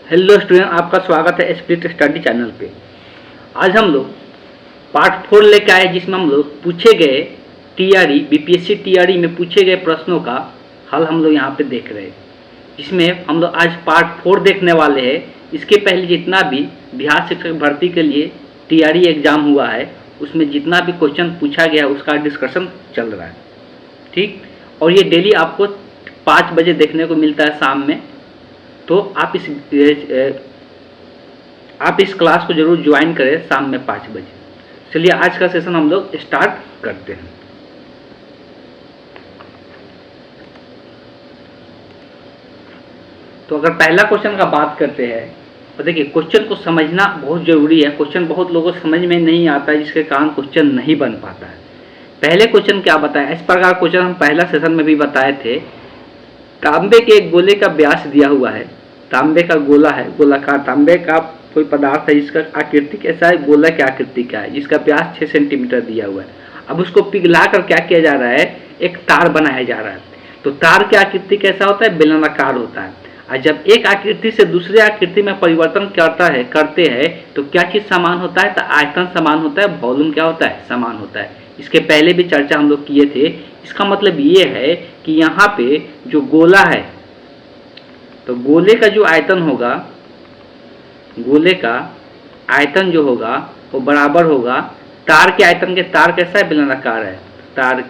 Hello student, आपका स्वागत है स्प्लिट स्टडी चैनल पे। आज हम लोग पार्ट 4 लेके आए जिसमें हम लोग पूछे गए टीआरई बीपीएससी टीआरई में पूछे गए प्रश्नों का हल हम लोग यहाँ पे देख रहे हैं। जिसमें हम लोग आज पार्ट 4 देखने वाले हैं। इसके पहले जितना भी बिहार शिक्षक भर्ती के लिए टीआरई एग्जाम हुआ है उसमें जितना भी क्वेश्चन पूछा गया उसका डिस्कशन चल रहा है, ठीक। और ये डेली आपको 5 बजे देखने को मिलता है शाम में। तो आप इस क्लास को जरूर ज्वाइन करें शाम में 5 बजे। चलिए आज का सेशन हम लोग स्टार्ट करते हैं। तो अगर पहला क्वेश्चन का बात करते हैं तो देखिए, क्वेश्चन को समझना बहुत जरूरी है। क्वेश्चन बहुत लोगों को समझ में नहीं आता है, जिसके कारण क्वेश्चन नहीं बन पाता है। पहले क्वेश्चन क्या बताया, इस प्रकार क्वेश्चन हम पहला सेशन में भी बताए थे। तांबे के एक गोले का व्यास दिया हुआ है। तांबे का गोला है, गोलाकार तांबे का कोई पदार्थ है जिसका आकृति कैसा है, गोला की आकृति का है, जिसका व्यास 6 सेंटीमीटर दिया हुआ है। अब उसको पिघला कर क्या किया जा रहा है, एक तार बनाया जा रहा है। तो तार की आकृति कैसा होता है, बेलनाकार होता है। और जब एक आकृति से दूसरे आकृति में परिवर्तन करते हैं तो क्या चीज समान होता है, तो आयतन समान होता है, वॉल्यूम क्या होता है, समान होता है। इसके पहले भी चर्चा हम लोग किए थे। इसका मतलब ये है कि यहाँ पे जो गोला है तो गोले का जो आयतन होगा, गोले का आयतन जो होगा वो बराबर होगा तार के आयतन के। तार कैसा है, बेलनाकार है, तार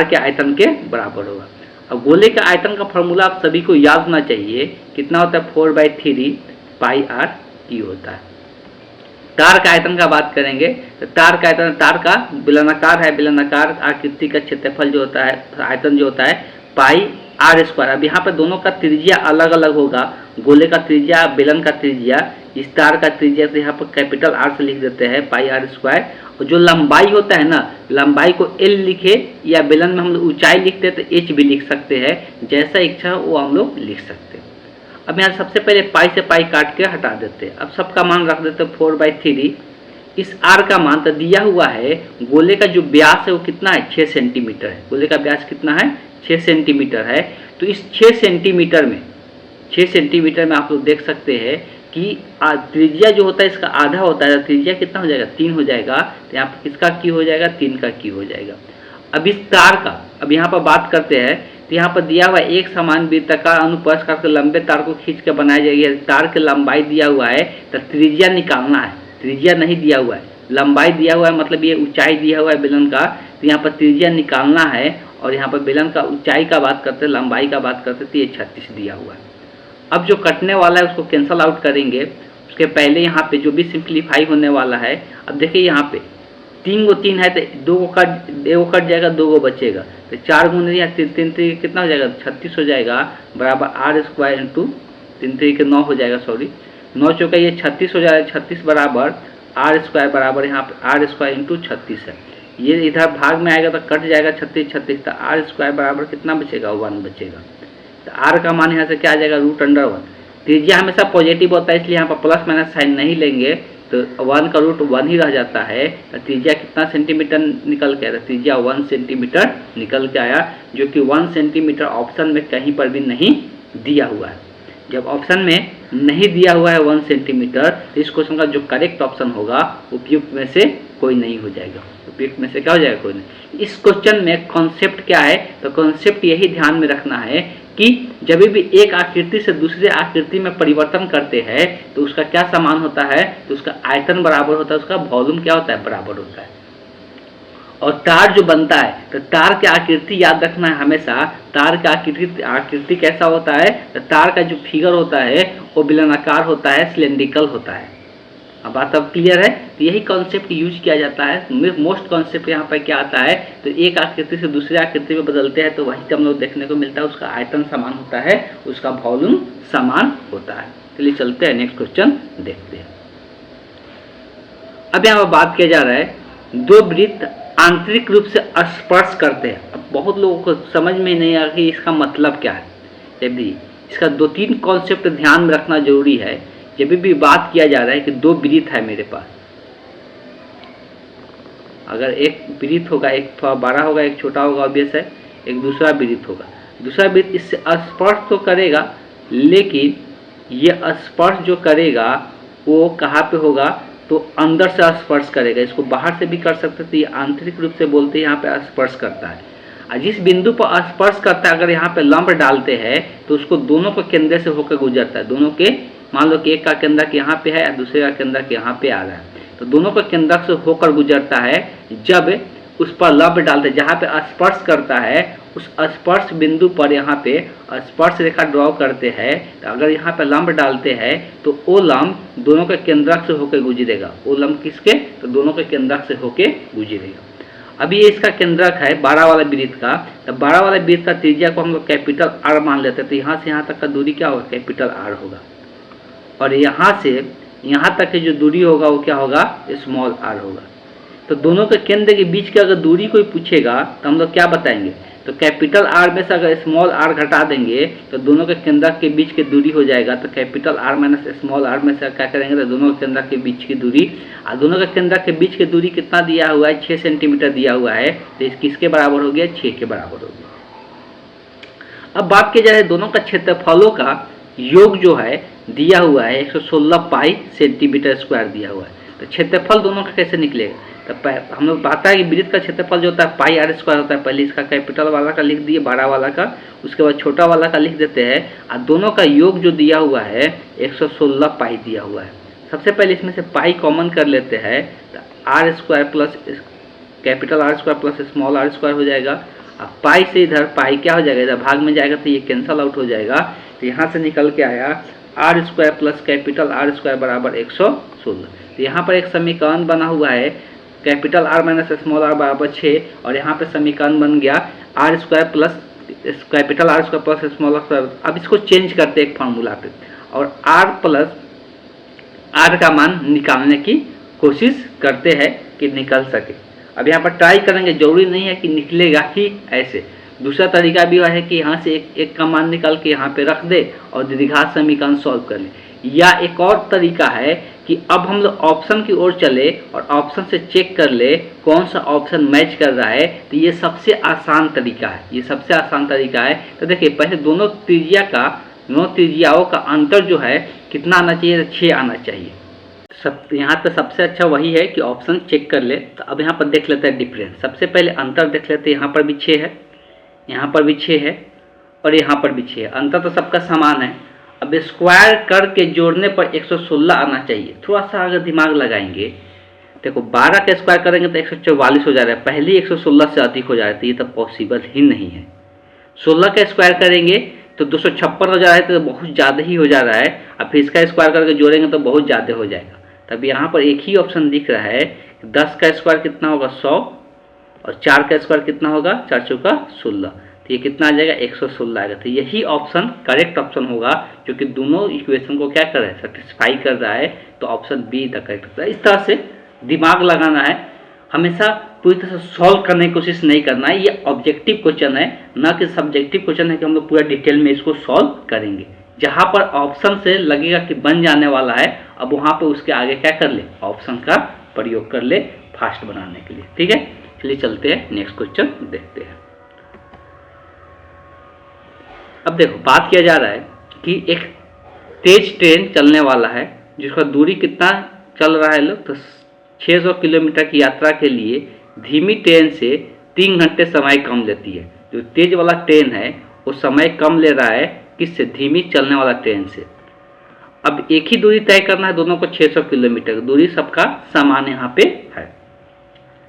के आयतन के बराबर होगा। अब गोले के आयतन का फॉर्मूला आप सभी को याद होना चाहिए, कितना होता है, 4/3 पाई आर क्यू होता है। तार का आयतन का बात करेंगे तो तार का आयतन, तार का बेलनाकार है, बेलनाकार आकृति का क्षेत्रफल जो होता है, आयतन जो होता है पाई आर स्क्वायर। अब यहाँ पर दोनों का त्रिज्या अलग अलग होगा, गोले का त्रिज्या, बेलन का त्रिज्या। इस तार का त्रिज्या तो यहाँ पर कैपिटल आर से लिख देते हैं, पाई आर स्क्वायर। और जो लंबाई होता है ना, लंबाई को एल लिखे या बेलन में हम लोग ऊंचाई लिखते हैं तो एच भी लिख सकते हैं, जैसा इच्छा वो हम लोग लिख सकते हैं। अब यहाँ सबसे पहले पाई से पाई काट के हटा देते हैं। अब सबका मान रख देते हैं 4/3। इस आर का मान तो दिया हुआ है, गोले का जो व्यास है वो कितना है, 6 सेंटीमीटर है। गोले का व्यास कितना है, 6 सेंटीमीटर है। तो इस 6 सेंटीमीटर में आप लोग देख सकते हैं कि त्रिज्या जो होता है इसका आधा होता है। त्रिज्या कितना हो जाएगा, 3 हो जाएगा। तो यहाँ पर किसका की हो जाएगा, 3 का की हो जाएगा। अब इस तार का, अब यहाँ पर बात करते हैं तो यहाँ पर दिया हुआ एक समान वृत्ताकार अनुप्रस्थ करके लंबे तार को खींच के बनाया जाएगी। तार की लंबाई दिया हुआ है तो त्रिज्या निकालना है। त्रिज्या नहीं दिया हुआ है, लंबाई दिया हुआ है, मतलब ये ऊंचाई दिया हुआ है बेलन का। तो यहाँ पर त्रिज्या निकालना है और यहाँ पर बेलन का ऊंचाई का बात करते हैं, लंबाई का बात करते हैं तो ये 36 दिया हुआ है। अब जो कटने वाला है उसको कैंसल आउट करेंगे। उसके पहले यहाँ पे जो भी सिंप्लीफाई होने वाला है, अब देखिए यहाँ पे 3 को 3 है तो 2 को कट जाएगा, 2 को बचेगा। तो 4 गुने या 3 कितना हो जाएगा, 36 हो जाएगा, बराबर आर स्क्वायर इंटू 3 के 9 हो जाएगा, सॉरी 9 चौका ये 36 हो जाएगा। 36 बराबर आर स्क्वायर, बराबर यहाँ पे आर स्क्वायर इंटू 36 है। ये इधर भाग में आएगा तो कट जाएगा 36। तो आर स्क्वायर बराबर कितना बचेगा, 1 बचेगा। तो आर का मान यहाँ से क्या आ जाएगा, √1। त्रिज्या हमेशा पॉजिटिव होता है, इसलिए यहाँ पर प्लस माइनस साइन नहीं लेंगे, तो 1 का √1 ही रह जाता है। तो त्रिज्या कितना सेंटीमीटर निकल के आया, त्रिज्या 1 सेंटीमीटर निकल के आया, जो कि 1 सेंटीमीटर ऑप्शन में कहीं पर भी नहीं दिया हुआ है। जब ऑप्शन में नहीं दिया हुआ है 1 सेंटीमीटर, तो इस क्वेश्चन का जो करेक्ट ऑप्शन होगा उपयुक्त में से कोई नहीं हो जाएगा। उपयुक्त में से क्या हो जाएगा, कोई नहीं। इस क्वेश्चन में कॉन्सेप्ट क्या है, तो कॉन्सेप्ट यही ध्यान में रखना है कि जब भी एक आकृति से दूसरे आकृति में परिवर्तन करते हैं तो उसका क्या समान होता है, तो उसका आयतन बराबर होता है, उसका वॉल्यूम क्या होता है, बराबर होता है। और तार जो बनता है तो तार की आकृति याद रखना है हमेशा। तार का आकृति कैसा होता है, तो तार का जो फिगर होता है वो बेलनाकार होता है, सिलेंड्रिकल होता है। अब बात अब क्लियर है। तो यही कॉन्सेप्ट यूज किया जाता है। मोस्ट कॉन्सेप्ट यहाँ पर क्या आता है, तो एक आकृति से दूसरे आकृति में बदलते हैं तो वही हम लोग देखने को मिलता है, उसका आयतन समान होता है, उसका वॉल्यूम समान होता है। चलिए चलते हैं, नेक्स्ट क्वेश्चन देखते हैं। अब यहाँ पर बात किया जा रहा है, 2 वृत्त आंतरिक रूप से स्पर्श करते हैं। अब बहुत लोगों को समझ में नहीं आ कि इसका मतलब क्या है। यदि इसका 2-3 कॉन्सेप्ट ध्यान में रखना जरूरी है। जब भी बात किया जा रहा है कि 2 वृत्त है मेरे पास, अगर एक वृत्त होगा, एक थोड़ा बड़ा होगा, एक छोटा होगा, ऑब्वियस है, एक दूसरा वृत्त होगा। दूसरा वृत्त इससे स्पर्श तो करेगा लेकिन ये स्पर्श जो करेगा वो कहाँ पे होगा, तो अंदर से स्पर्श करेगा। इसको बाहर से भी कर सकते थे, ये आंतरिक रूप से बोलते हैं, यहाँ पे स्पर्श करता है। और जिस बिंदु पर स्पर्श करता है, अगर यहाँ पे लंब डालते हैं तो उसको दोनों के केंद्र से होकर गुजरता है। दोनों के, मान लो कि एक का केंद्रक यहाँ पे है और दूसरे का केंद्रक यहाँ पे आ रहा है, तो दोनों का केंद्रक से होकर गुजरता है। जब उस पर लंब डालते हैं, जहाँ पे स्पर्श करता है, उस स्पर्श बिंदु पर यहाँ पे स्पर्श रेखा ड्रॉ करते हैं, तो अगर यहाँ पे लंब डालते हैं तो वो लंब दोनों के केंद्रक से होकर गुजरेगा। वो लंब किसके, तो दोनों के केंद्रक से होकर गुजरेगा। अभी ये इसका केंद्रक है 12 वाला वृत्त का, तो 12 वाला वृत्त का त्रिज्या को हम लोग कैपिटल आर मान लेते हैं, तो यहाँ से यहाँ तक का दूरी क्या होगा, कैपिटल आर होगा। और यहाँ से यहाँ तक की जो दूरी होगा वो क्या होगा, स्मॉल आर होगा। तो दोनों के केंद्र के बीच की अगर दूरी कोई पूछेगा तो हम लोग क्या बताएंगे, तो कैपिटल आर में से अगर स्मॉल आर घटा देंगे तो दोनों के केंद्र के बीच की दूरी हो जाएगा। तो capital R minus small R में से क्या करेंगे, तो दोनों के केंद्र के बीच की दूरी, और दोनों के केंद्र के बीच की दूरी कितना दिया हुआ है, 6 सेंटीमीटर दिया हुआ है। तो इस किसके बराबर हो गया, 6 के बराबर हो गया। अब बात की जाए दोनों का क्षेत्रफलों का योग जो है दिया हुआ है 116 पाई सेंटीमीटर स्क्वायर दिया हुआ है। तो क्षेत्रफल दोनों का कैसे निकलेगा, तो हम लोग पता है कि वृत्त का क्षेत्रफल जो होता है पाई आर स्क्वायर होता है। पहले इसका कैपिटल वाला का लिख दिए, 12 वाला का, उसके बाद छोटा वाला का लिख देते हैं, और दोनों का योग जो दिया हुआ है 116 पाई दिया हुआ है। सबसे पहले इसमें से पाई कॉमन कर लेते हैं, तो R square plus capital R square plus small R square हो जाएगा। अब पाई से इधर पाई क्या हो जाएगा, इधर भाग में जाएगा तो ये कैंसल आउट हो जाएगा। तो यहाँ से निकल के आया R square plus capital R square बराबर 116। तो यहाँ पर एक समीकरण बना हुआ है, capital R minus small R बराबर 6, और यहाँ पे समीकरण बन गया R square plus capital R square plus small R square. अब इसको चेंज करते हैं एक फार्मूला पे, और आर प्लस आर का मान निकालने की कोशिश करते हैं कि निकल सके। अब यहाँ पर ट्राई करेंगे, जरूरी नहीं है कि निकलेगा ही ऐसे। दूसरा तरीका भी है कि यहाँ से एक का मान निकाल के यहाँ पे रख दे और द्विघात समीकरण सॉल्व कर ले। या एक और तरीका है कि अब हम लोग ऑप्शन की ओर चले और ऑप्शन से चेक कर ले कौन सा ऑप्शन मैच कर रहा है। तो ये सबसे आसान तरीका है, ये सबसे आसान तरीका है। तो देखिए पहले दोनों त्रिज्याओं का अंतर जो है कितना आना चाहिए, 6 आना चाहिए। यहाँ पे सबसे अच्छा वही है कि ऑप्शन चेक कर ले। तो अब यहाँ पर देख लेते हैं डिफरेंस। सबसे पहले अंतर देख लेते हैं, यहाँ पर भी 6 है, यहाँ पर भी 6 है, और यहाँ पर भी 6 है। अंतर तो सबका समान है। अब स्क्वायर करके जोड़ने पर 116 आना चाहिए। थोड़ा सा अगर दिमाग लगाएंगे, देखो 12 का स्क्वायर करेंगे तो 144 हो जा रहा है, पहले 116 से अधिक हो जा रहा है, तो ये तो पॉसिबल ही नहीं है। 16 का स्क्वायर करेंगे तो 256 हो जा रहा है, तो बहुत ज़्यादा ही हो जा रहा है। अब फिर इसका स्क्वायर करके जोड़ेंगे तो बहुत ज़्यादा हो जाएगा। तब यहाँ पर एक ही ऑप्शन दिख रहा है, 10 का स्क्वायर कितना होगा 100, और 4 का स्क्वायर कितना होगा 4 चौका 16, तो ये कितना आ जाएगा 116 आएगा। तो यही ऑप्शन करेक्ट ऑप्शन होगा, जो कि दोनों इक्वेशन को क्या कर रहा है, सेटिस्फाई कर रहा है। तो ऑप्शन बी द करेक्ट होता है। इस तरह से दिमाग लगाना है, हमेशा पूरी तरह से सॉल्व करने की कोशिश नहीं करना है। ये ऑब्जेक्टिव क्वेश्चन है, ना कि सब्जेक्टिव क्वेश्चन है कि हम लोग पूरा डिटेल में इसको सॉल्व करेंगे। जहाँ पर ऑप्शन से लगेगा कि बन जाने वाला है, अब वहाँ पर उसके आगे क्या कर ले, ऑप्शन का प्रयोग कर ले फास्ट बनाने के लिए। ठीक है, चलिए चलते हैं नेक्स्ट क्वेश्चन देखते हैं। अब देखो बात किया जा रहा है कि एक तेज ट्रेन चलने वाला है, जिसका दूरी कितना चल रहा है लोग, तो 600 किलोमीटर की यात्रा के लिए धीमी ट्रेन से 3 घंटे समय कम लेती है। जो तेज वाला ट्रेन है वो समय कम ले रहा है किससे, धीमी चलने वाला ट्रेन से। अब एक ही दूरी तय करना है दोनों को, 600 किलोमीटर दूरी सबका समान यहाँ पे है।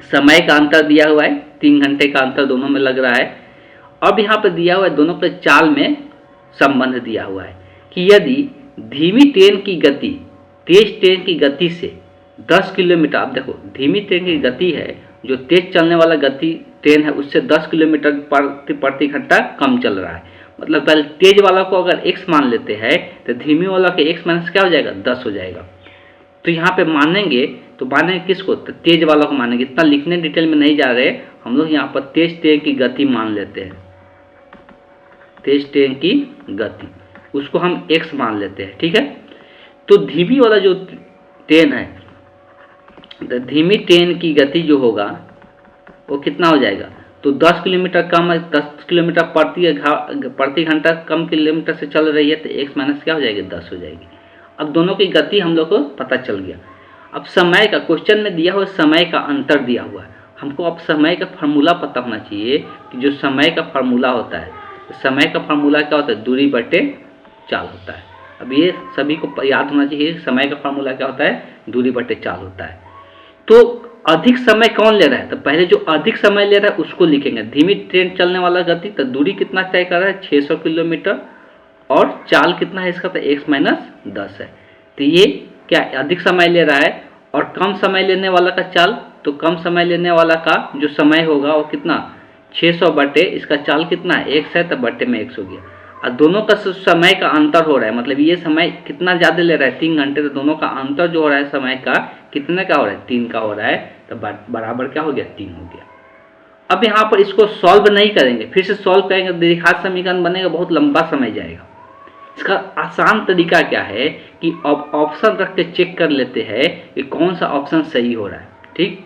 समय का अंतर दिया हुआ है, 3 घंटे का अंतर दोनों में लग रहा है। अब यहाँ पे दिया हुआ है दोनों के चाल में संबंध दिया हुआ है कि यदि धीमी ट्रेन की गति तेज ट्रेन की गति से 10 किलोमीटर, अब देखो धीमी ट्रेन की गति है, जो तेज चलने वाला गति ट्रेन है उससे 10 किलोमीटर प्रति घंटा कम चल रहा है। मतलब पहले तेज वाला को अगर x मान लेते हैं तो धीमी वाला के x माइनस क्या हो जाएगा 10 हो जाएगा। तो यहाँ पे मानेंगे तो मानेंगे किसको, तो तेज वाला को मानेंगे। इतना लिखने डिटेल में नहीं जा रहे, हम लोग यहाँ पर तेज ट्रेन की गति मान लेते हैं। तेज ट्रेन की गति उसको हम x मान लेते हैं। ठीक है, तो धीमी वाला जो ट्रेन है, तो धीमी ट्रेन की गति जो होगा वो कितना हो जाएगा, तो 10 किलोमीटर कम है, 10 किलोमीटर प्रति घंटा कम किलोमीटर से चल रही है, तो x माइनस क्या हो जाएगी 10 हो जाएगी। अब दोनों की गति हम लोग को पता चल गया। अब समय का क्वेश्चन में दिया हुआ समय का अंतर दिया हुआ है, हमको अब समय का फार्मूला पता होना चाहिए कि जो समय का फार्मूला होता है, तो समय का फार्मूला क्या होता है, दूरी बटे चाल होता है। अब ये सभी को याद होना चाहिए, समय का फार्मूला क्या होता है, दूरी बटे चाल होता है। तो अधिक समय कौन ले रहा है, तो पहले जो अधिक समय ले रहा है उसको लिखेंगे। धीमी ट्रेन चलने वाला गति, तो दूरी कितना तय कर रहा है 600 किलोमीटर, और चाल कितना है इसका, तो x माइनस 10 है। तो ये क्या अधिक समय ले रहा है, और कम समय लेने वाला का चाल, तो कम समय लेने वाला का जो समय होगा वो कितना 600 बटे इसका चाल कितना है x है, तो बटे में x हो गया। और दोनों का समय का अंतर हो रहा है, मतलब ये समय कितना ज़्यादा ले रहा है 3 घंटे, तो दोनों का अंतर जो हो रहा है समय का कितने का हो रहा है 3 का हो रहा है, तो बराबर क्या हो गया 3 हो गया। अब यहाँ पर इसको सॉल्व नहीं करेंगे, फिर से सॉल्व करेंगे द्विघात समीकरण बनेगा, बहुत लंबा समय जाएगा। इसका आसान तरीका क्या है कि अब ऑप्शन रख के चेक कर लेते हैं कि कौन सा ऑप्शन सही हो रहा है। ठीक,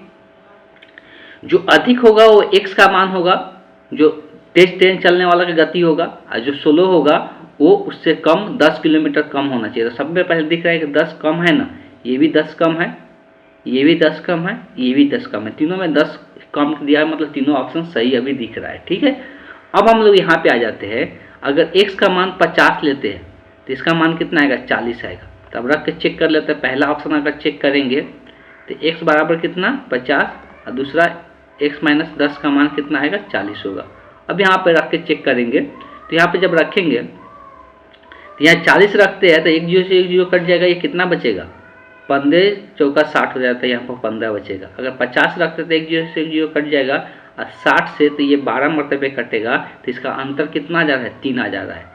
जो अधिक होगा वो x का मान होगा, जो तेज ट्रेन चलने वाला का गति होगा, और जो स्लो होगा वो उससे कम 10 किलोमीटर कम होना चाहिए। तो सब में पहले दिख रहा है कि 10 कम है ना, ये भी 10 कम है, ये भी 10 कम है, ये भी 10 कम है, तीनों में 10 कम दिया है, मतलब तीनों ऑप्शन सही अभी दिख रहा है। ठीक है, अब हम लोग यहाँ पे आ जाते हैं। अगर x का मान 50 लेते हैं तो इसका मान कितना आएगा 40 आएगा। तब रख के चेक कर लेते हैं। पहला ऑप्शन अगर चेक करेंगे तो x बराबर कितना 50, और दूसरा x माइनस 10 का मान कितना आएगा 40 होगा। अब यहाँ पे रख के चेक करेंगे, तो यहाँ पे जब रखेंगे तो यहाँ 40 रखते हैं तो 1 जीरो से 1 जीरो कट जाएगा, ये कितना बचेगा 15 चौका 60 हो जाता है, यहाँ पर 15 बचेगा। अगर 50 रखते तो 1 जीरो से 1 जीरो कट जाएगा, और 60 से तो ये 12 मरतबे कटेगा, तो इसका अंतर कितना आ जा रहा है 3 आ जा रहा है।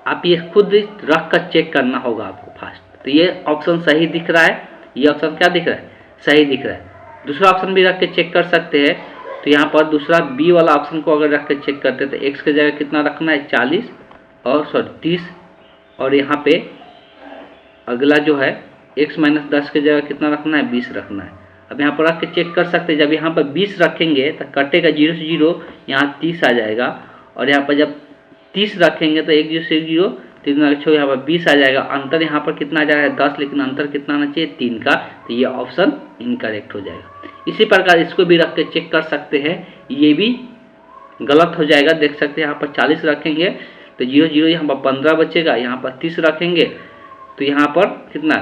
आप ये खुद रख कर चेक करना होगा आपको फास्ट। तो ये ऑप्शन सही दिख रहा है, ये ऑप्शन क्या दिख रहा है सही दिख रहा है। दूसरा ऑप्शन भी रख के चेक कर सकते हैं। तो यहाँ पर दूसरा बी वाला ऑप्शन को अगर रख के चेक करते हैं तो x की जगह कितना रखना है 40 और 30, और यहाँ पे अगला जो है x माइनस 10 की जगह कितना रखना है 20 रखना है। अब यहाँ पर रख के चेक कर सकते हैं। जब यहाँ पर 20 रखेंगे तो कटेगा 0 से 0, यहाँ 30 आ जाएगा, और यहाँ पर जब 30 रखेंगे तो 1 जीरो से 1 जीरो 3 यहाँ पर 20 आ जाएगा। अंतर यहाँ पर कितना आ जा रहा है 10, लेकिन अंतर कितना आना चाहिए 3 का, तो ये ऑप्शन इनकरेक्ट हो जाएगा। इसी प्रकार इसको भी रख के चेक कर सकते हैं, ये भी गलत हो जाएगा। देख सकते हैं यहाँ पर 40 रखेंगे तो 0 0 यहाँ पर 15 बचेगा, यहाँ पर 30 रखेंगे तो यहाँ पर कितना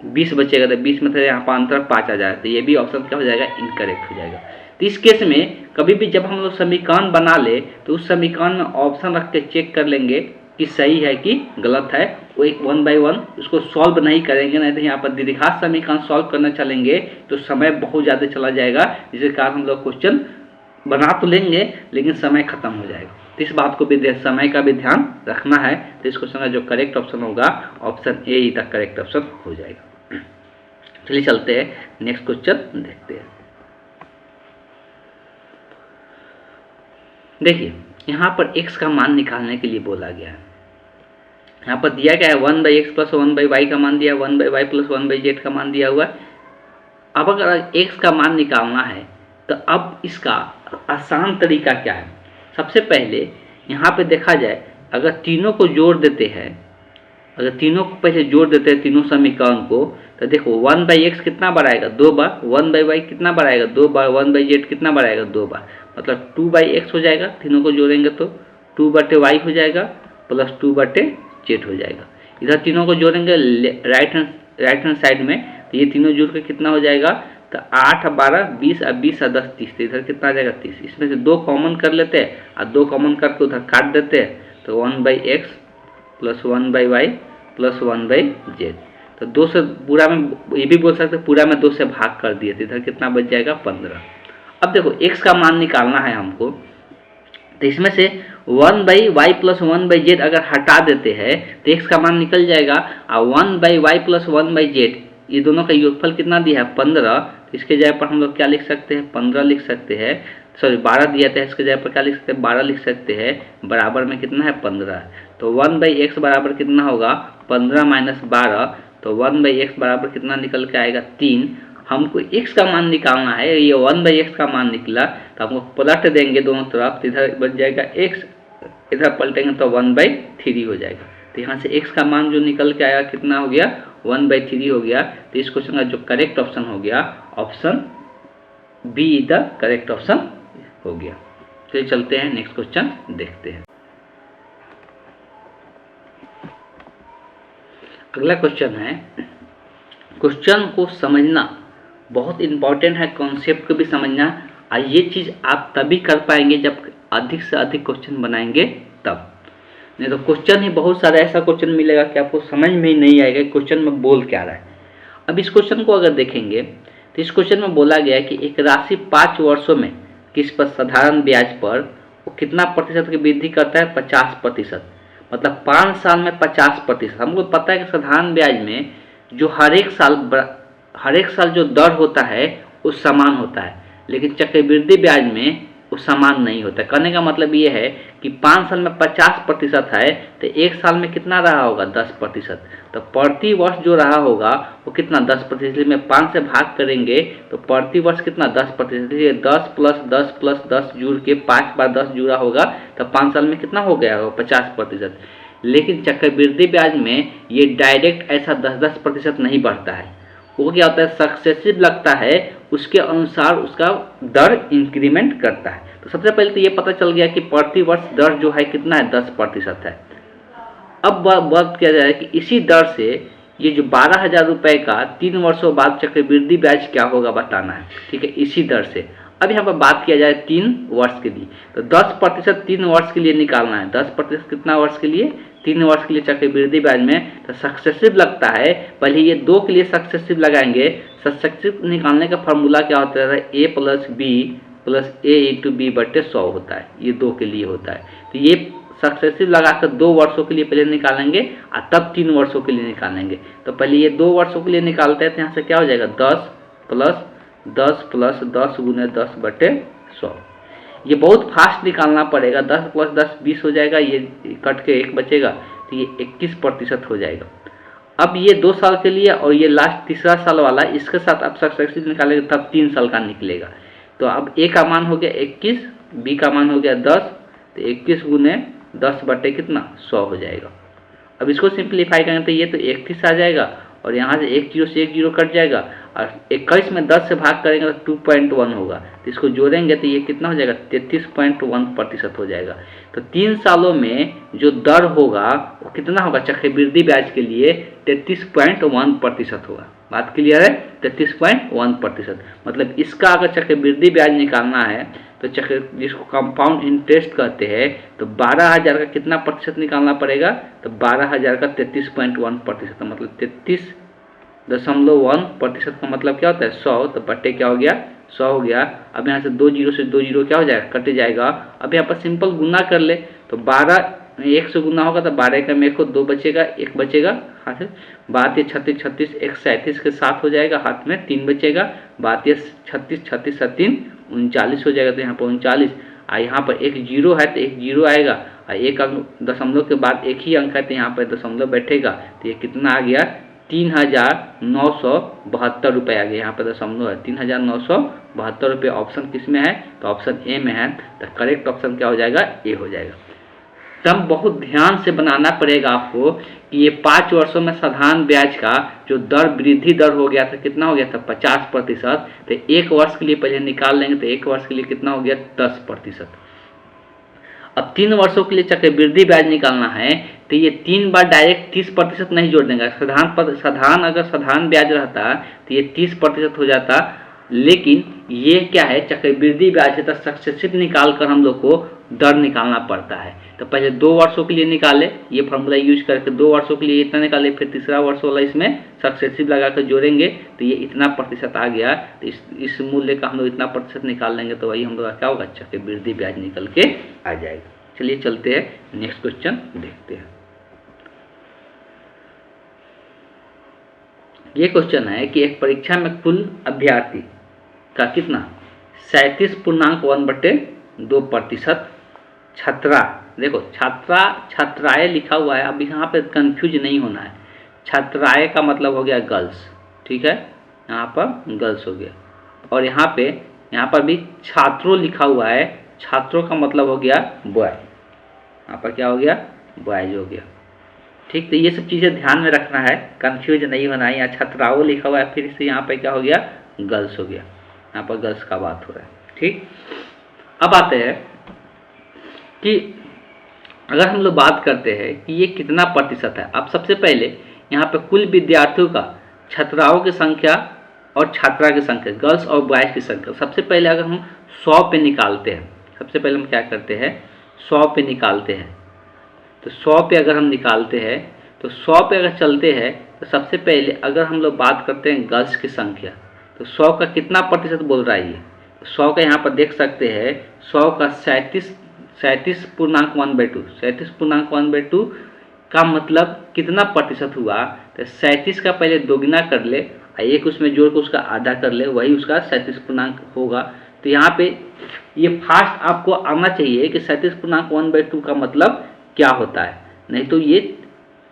20 बचेगा, तो 20 में से यहाँ पर अंतर 5 आ जाएगा, तो ये भी ऑप्शन क्या हो जाएगा इनकरेक्ट हो जाएगा। तो इस केस में कभी भी जब हम लोग समीकरण बना ले तो उस समीकरण में ऑप्शन रख के चेक कर लेंगे कि सही है कि गलत है। वो एक 1 बाय 1 उसको सॉल्व नहीं करेंगे, नहीं तो यहाँ पर द्विघात समीकरण सॉल्व करने चलेंगे तो समय बहुत ज़्यादा चला जाएगा, जिसके कारण हम लोग क्वेश्चन बना तो लेंगे लेकिन समय खत्म हो जाएगा। तो इस बात को भी समय का भी ध्यान रखना है। तो इस क्वेश्चन का जो करेक्ट ऑप्शन होगा ऑप्शन ए ही तक करेक्ट ऑप्शन हो जाएगा। चलिए चलते हैं नेक्स्ट क्वेश्चन देखते हैं। देखिए यहाँ पर x का मान निकालने के लिए बोला गया है। यहाँ पर दिया गया है 1 by x plus 1 by y का मान दिया, 1 by y plus 1 by z का मान दिया हुआ है। अब अगर x का मान निकालना है तो अब इसका आसान तरीका क्या है। सबसे पहले यहाँ पे देखा जाए, अगर तीनों को जोड़ देते हैं, अगर तीनों को पहले जोड़ देते हैं तीनों समीकरण को, तो देखो 1 बाई एक्स कितना बार आएगा 2 बार, 1 बाई वाई कितना बार आएगा 2 बार, 1 बाई जेड कितना बार आएगा 2 बार, मतलब 2 बाई एक्स हो जाएगा। तीनों को जोड़ेंगे तो 2 बटे वाई हो जाएगा प्लस 2 बटे जेड हो जाएगा। इधर तीनों को जोड़ेंगे राइट हैंड साइड में, तो ये तीनों जोड़ के कितना हो जाएगा, तो 8 12 20 और 20 और 10 30, तो इधर कितना आ जाएगा 30। इसमें से 2 कॉमन कर लेते हैं और 2 कॉमन करके उधर काट देते हैं, तो 1 by x plus 1 by y plus 1 by z. तो 2 से पूरा में ये भी बोल सकते पूरा में 2 से भाग कर दिए, तो इधर कितना बच जाएगा 15। अब देखो x का मान निकालना है हमको, तो इसमें से 1 by y plus 1 by z अगर हटा देते हैं तो x का मान निकल जाएगा, और 1 by y plus 1 by z ये दोनों का योगफल कितना दिया है 15। इसके जगह पर हम लोग क्या लिख सकते हैं 15 लिख सकते हैं, सॉरी 12 दिया था, इसके जगह पर क्या लिख सकते हैं 12 लिख सकते हैं, बराबर में कितना है 15। तो 1 बाई एक्स बराबर कितना होगा 15 माइनस 12, तो 1 बाई एक्स बराबर कितना निकल के आएगा 3, हमको x का मान निकालना है, ये 1/x का मान निकला तो हमको पलट देंगे दोनों तरफ, तो इधर बच जाएगा x, इधर पलटेंगे तो 1/3 हो जाएगा। तो यहाँ से x का मान जो निकल के आया कितना हो गया, 1/3 हो गया। तो इस क्वेश्चन का जो करेक्ट ऑप्शन हो गया, option B is the correct option हो गया। चलिए चलते हैं नेक्स्ट क्वेश्चन देखते हैं। अगला क्वेश्चन है, क्वेश्चन को समझना बहुत इंपॉर्टेंट है, कॉन्सेप्ट को भी समझना। और ये चीज़ आप तभी कर पाएंगे जब अधिक से अधिक क्वेश्चन बनाएंगे तब, नहीं तो क्वेश्चन ही बहुत सारा ऐसा क्वेश्चन मिलेगा कि आपको समझ में ही नहीं आएगा क्वेश्चन में बोल क्या रहा है। अब इस क्वेश्चन को अगर देखेंगे तो इस क्वेश्चन में बोला गया है कि एक राशि 5 वर्षों में किस पर साधारण ब्याज पर वो कितना प्रतिशत की वृद्धि करता है, 50%। मतलब 5 साल में 50%। हमको पता है कि साधारण ब्याज में जो हर एक साल जो दर होता है वो समान होता है, लेकिन चक्रवृद्धि ब्याज में वो समान नहीं होता। कहने का मतलब ये है कि 5 साल में 50% है तो एक साल में कितना रहा होगा, 10%। तो प्रति वर्ष जो रहा होगा वो कितना, 10%। में 5 से भाग करेंगे तो प्रति वर्ष कितना, 10%। 10 + 10 + 10 जुड़ के 5 बार 10 जुड़ा होगा तो 5 साल में कितना हो गया होगा, 50%। लेकिन चक्रवृद्धि ब्याज में ये डायरेक्ट ऐसा 10% नहीं बढ़ता है, वो क्या होता है, सक्सेसिव लगता है, उसके अनुसार उसका दर इंक्रीमेंट करता है। तो सबसे पहले तो ये पता चल गया कि प्रति वर्ष दर जो है कितना है, 10% है। अब बात किया जाए कि इसी दर से ये जो 12,000 रुपये का 3 वर्षों बाद चक्रवृद्धि ब्याज क्या होगा बताना है, ठीक है, इसी दर से। अब यहाँ पर बात किया जाए 3 वर्ष के लिए, तो 10% 3 वर्ष के लिए निकालना है। 10% कितना वर्ष के लिए, 3 वर्ष के लिए चक्रवृद्धि ब्याज में तो सक्सेसिव लगता है। पहले ये 2 के लिए सक्सेसिव लगाएंगे। सक्सेसिव निकालने का फॉर्मूला क्या होता है, a + b + a × b/100 होता है, ये 2 के लिए होता है। तो ये सक्सेसिव लगाकर 2 वर्षों के लिए पहले निकालेंगे और तब 3 वर्षों के लिए निकालेंगे। तो पहले ये 2 वर्षों के लिए निकालते हैं तो यहाँ से क्या हो जाएगा, 10 + 10 + 10 × 10/100। ये बहुत फास्ट निकालना पड़ेगा। 10 + 10 20 हो जाएगा, ये कट के 1 बचेगा तो ये 21% हो जाएगा। अब ये 2 साल के लिए और ये लास्ट तीसरा साल वाला, इसके साथ आप सक्सेसिव निकालेंगे तब 3 साल का निकलेगा। तो अब a का मान हो गया 21, b का मान हो गया 10, तो 21 × 10/100 हो जाएगा। अब इसको सिंप्लीफाई करेंगे तो ये तो 31 आ जाएगा और यहाँ से 1 0 से 1 0 कट जाएगा और 21 में 10 से भाग करेंगे तो 2.1 होगा। तो इसको जोड़ेंगे तो ये कितना हो जाएगा, 33.1% हो जाएगा। तो 3 सालों में जो दर होगा वो कितना होगा, चक्रवृद्धि ब्याज के लिए 33.1% होगा। बात क्लियर है, 33.1%। मतलब इसका अगर चक्रवृद्धि ब्याज निकालना है तो जिसको कंपाउंड इंटरेस्ट कहते हैं, तो 12,000 का कितना प्रतिशत निकालना पड़ेगा, तो 12,000 का 33.1%, मतलब 33.1% का मतलब क्या होता है, 100। तो बट्टे क्या हो गया, 100 हो गया। अब यहाँ से 2 0 से 2 0 क्या हो जाएगा, कट जाएगा। अब यहाँ पर सिंपल गुना कर ले तो 12 1 से गुना होगा तो 12 का में को 2 बचेगा, 1 बचेगा हाथ से। 12 36 36 1 37 के 7 हो जाएगा, हाथ में 3 बचेगा। 12 36 36 7 39 हो जाएगा। तो यहाँ पर 39, और यहाँ पर एक 0 है तो एक 0 आएगा और एक अंक दशमलव के बाद एक ही अंक है तो यहाँ पर दशमलव बैठेगा। तो ये कितना आ गया, 3,972 रुपये आ गया। यहाँ पर दशमलव है, 3,972 रुपये। ऑप्शन किस में है, तो ऑप्शन ए में है। तो करेक्ट ऑप्शन क्या हो जाएगा, ए हो जाएगा। तब बहुत ध्यान से बनाना पड़ेगा आपको कि ये 5 वर्षों में साधारण ब्याज का जो दर वृद्धि दर हो गया था, कितना हो गया था, 50%। तो 1 वर्ष के लिए पहले निकाल लेंगे तो 1 वर्ष के लिए कितना हो गया, 10%। अब 3 वर्षों के लिए चक्रवृद्धि ब्याज निकालना है तो ये 3 बार डायरेक्ट 30% नहीं जोड़ देंगे। साधारण अगर साधारण ब्याज रहता तो ये 30% हो जाता, लेकिन ये क्या है, चक्रवृद्धि ब्याज है तो सक्सेसिव निकाल कर हम लोग को दर निकालना पड़ता है। तो पहले 2 वर्षों के लिए निकाले, ये फॉर्मूला यूज करके 2 वर्षों के लिए इतना निकाले, फिर तीसरा वर्ष वाला इसमें सक्सेसिव लगा कर जोड़ेंगे तो ये इतना प्रतिशत आ गया। तो इस मूल्य का हम लोग इतना प्रतिशत निकाल लेंगे तो वही हम लोग क्या होगा, चक्रवृद्धि ब्याज निकल के आ जाएगा। चलिए चलते हैं नेक्स्ट क्वेश्चन देखते हैं। ये क्वेश्चन है कि एक परीक्षा में कुल अभ्यर्थी का कितना, 37.1/2%। छात्रा, देखो छात्राएं लिखा हुआ है, अब यहाँ पे कंफ्यूज नहीं होना है। छात्राएं का मतलब हो गया गर्ल्स, ठीक है। यहाँ पर गर्ल्स हो गया। और यहाँ पर भी छात्रों लिखा हुआ है, छात्रों का मतलब हो गया बॉय, यहाँ पर क्या हो गया, बॉयज हो गया। ठीक, तो ये सब चीज़ें ध्यान में रखना है, कंफ्यूज नहीं होना है। यहाँ छात्राओं लिखा हुआ है, फिर से यहाँ पे क्या हो गया, गर्ल्स हो गया, यहाँ पर गर्ल्स का बात हो रहा है। ठीक, अब आते हैं कि अगर हम लोग बात करते हैं कि ये कितना प्रतिशत है। अब सबसे पहले यहाँ पे कुल विद्यार्थियों का, छात्राओं की संख्या और छात्रा की संख्या, गर्ल्स और बॉयज की संख्या, सबसे पहले अगर हम 100 पे निकालते हैं, सबसे पहले हम क्या करते हैं, 100 पे निकालते हैं। तो 100 पे अगर हम निकालते हैं, तो 100 पे अगर चलते हैं, तो सबसे पहले अगर हम लोग बात करते हैं गर्ल्स की संख्या, तो 100 का कितना प्रतिशत बोल रहा है ये, 100 का यहाँ पर देख सकते हैं, 100 का 37.1/2, 37.1/2 का मतलब कितना प्रतिशत हुआ। तो 37 का पहले दोगुना कर ले, एक उसमें जोड़ के उसका आधा कर ले, वही उसका 37 पूर्णांक होगा। तो यहाँ पे ये फास्ट आपको आना चाहिए कि 37.1/2 का मतलब क्या होता है, नहीं तो ये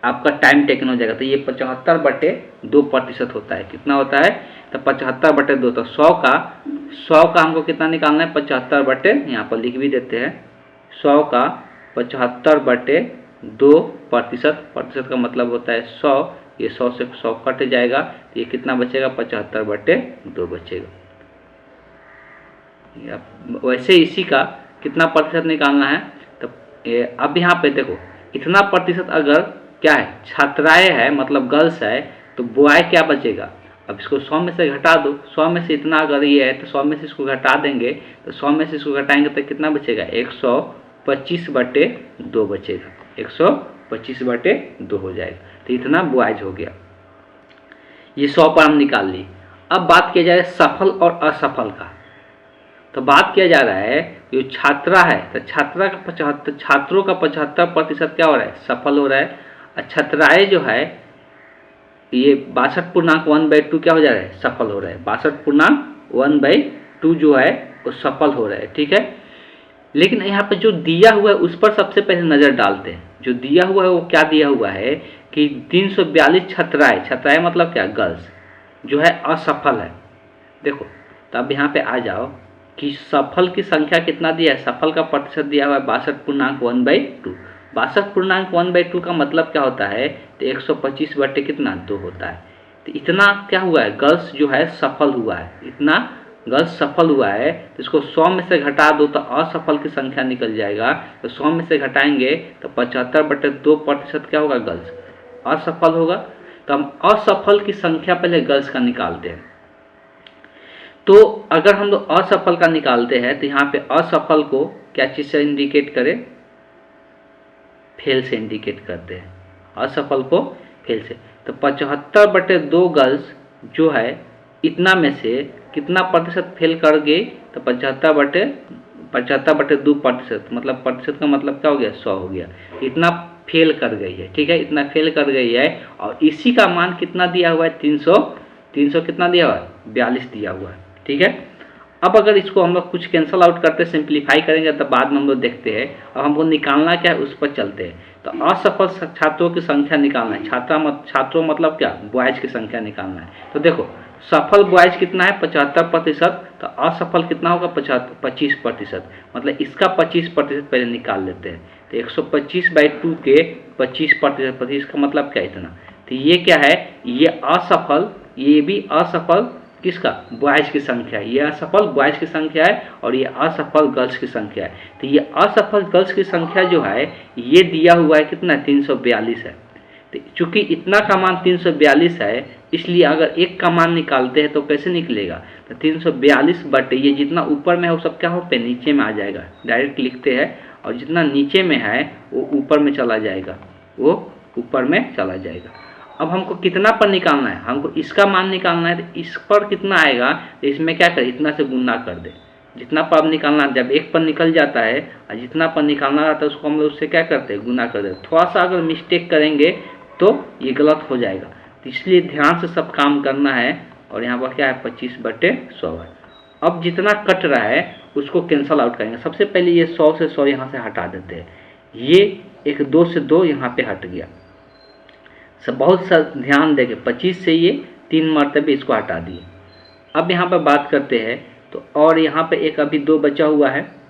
आपका टाइम टेकन हो जाएगा। तो ये 75/2% होता है। कितना होता है, तो 75/2। तो 100 का हमको कितना निकालना है, 75 यहाँ पर लिख भी देते हैं, 100 का 75/2%, प्रतिशत का मतलब होता है 100, ये 100 से 100 कट जाएगा, तो ये कितना बचेगा, 75/2 बचेगा। वैसे इसी का कितना प्रतिशत निकालना है, तो अब यहाँ पे देखो, इतना प्रतिशत अगर क्या है, छात्राएं है मतलब गर्ल्स है, तो बॉय क्या बचेगा। अब इसको 100 में से घटा दो, 100 में से इतना अगर ये है तो 100 में से इसको घटा देंगे, तो 100 में से इसको घटाएंगे तो कितना बचेगा, 125/2 बचेगा, 125/2 हो जाएगा। तो इतना बॉयज हो गया, ये 100 पर हम निकाल ली। अब बात किया जाए सफल और असफल का, तो बात किया जा रहा है जो छात्रा है, तो छात्रा का 75, छात्रों का 75% क्या हो रहा है, सफल हो रहा है। और छात्राएं जो है ये 62.1/2 क्या हो जा रहा है, सफल हो रहा है। 62.1/2 जो है वो सफल हो रहा है। ठीक है, लेकिन यहाँ पर जो दिया हुआ है उस पर सबसे पहले नज़र डालते हैं। जो दिया हुआ है वो क्या दिया हुआ है कि 342 छात्राएं मतलब क्या, गर्ल्स जो है असफल है। देखो, तो अब यहाँ पे आ जाओ कि सफल की संख्या कितना दिया है, सफल का प्रतिशत दिया हुआ है 62.1/2। 62.1/2 का मतलब क्या होता है, तो 125/2 होता है। तो इतना क्या हुआ है, गर्ल्स जो है सफल हुआ है, इतना गर्ल्स सफल हुआ है। तो इसको 100 में से घटा दो तो असफल की संख्या निकल जाएगा। तो 100 में से घटाएंगे तो 75/2% क्या होगा, गर्ल्स असफल होगा। तो हम असफल की संख्या पहले गर्ल्स का निकालते हैं। तो अगर हम लोग असफल का निकालते हैं तो यहाँ पे असफल को क्या चीज़ से इंडिकेट करें, फेल से इंडिकेट करते हैं, असफल को फेल से। तो 75/2 गर्ल्स जो है इतना में से कितना प्रतिशत फेल कर गए, तो 75/2%, मतलब प्रतिशत का मतलब क्या हो गया, 100 हो गया। इतना फेल कर गई है। ठीक है, इतना फेल कर गई है, और इसी का मान कितना दिया हुआ है, 300 कितना दिया हुआ है, 42 दिया हुआ है। ठीक है, अब अगर इसको हम लोग कुछ कैंसल आउट करते सिंप्लीफाई करेंगे तो बाद में हम लोग देखते हैं। अब हमको निकालना क्या है, उस पर चलते हैं। तो असफल छात्रों की संख्या निकालना है, छात्रों मतलब क्या, बॉयज की संख्या निकालना है। तो देखो, सफल बॉयज कितना है, 75%, तो असफल कितना होगा, 25%, मतलब इसका 25% पहले निकाल लेते हैं। तो 125/2 के 25%, इसका मतलब क्या, इतना। तो ये क्या है, ये असफल, ये भी असफल किसका, बॉयज की संख्या है। ये असफल बॉयज की संख्या है और ये असफल गर्ल्स की संख्या है। तो ये असफल गर्ल्स की संख्या जो है ये दिया हुआ है कितना, 342 है। तो चूंकि इतना का मान 342 है, इसलिए अगर एक का मान निकालते हैं तो कैसे निकलेगा, तो 342 बटे ये जितना ऊपर में है वो सब क्या हो पे नीचे में आ जाएगा, डायरेक्ट लिखते हैं। और जितना नीचे में है वो ऊपर में चला जाएगा, वो ऊपर में चला जाएगा। अब हमको कितना पर निकालना है, हमको इसका मान निकालना है। तो इस पर कितना आएगा, तो इसमें क्या करें, इतना से गुना कर दे। जितना पर निकालना, जब एक पर निकल जाता है और जितना पर निकालना रहता है उसको हम लोग उससे क्या करते हैं, गुना कर देते। थोड़ा सा अगर मिस्टेक करेंगे तो ये गलत हो जाएगा, तो इसलिए ध्यान से सब काम करना है। और यहाँ पर क्या है, 25/100 है। अब जितना कट रहा है उसको कैंसल आउट करेंगे। सबसे पहले ये 100 से 100 यहाँ से हटा देते हैं। ये एक 2 से 2 यहाँ पे हट गया। सब बहुत सा ध्यान देंगे, 25 से ये 3 मरतबे इसको हटा दिए। अब यहाँ पर बात करते हैं तो, और यहाँ पर एक अभी 2 बचा हुआ है,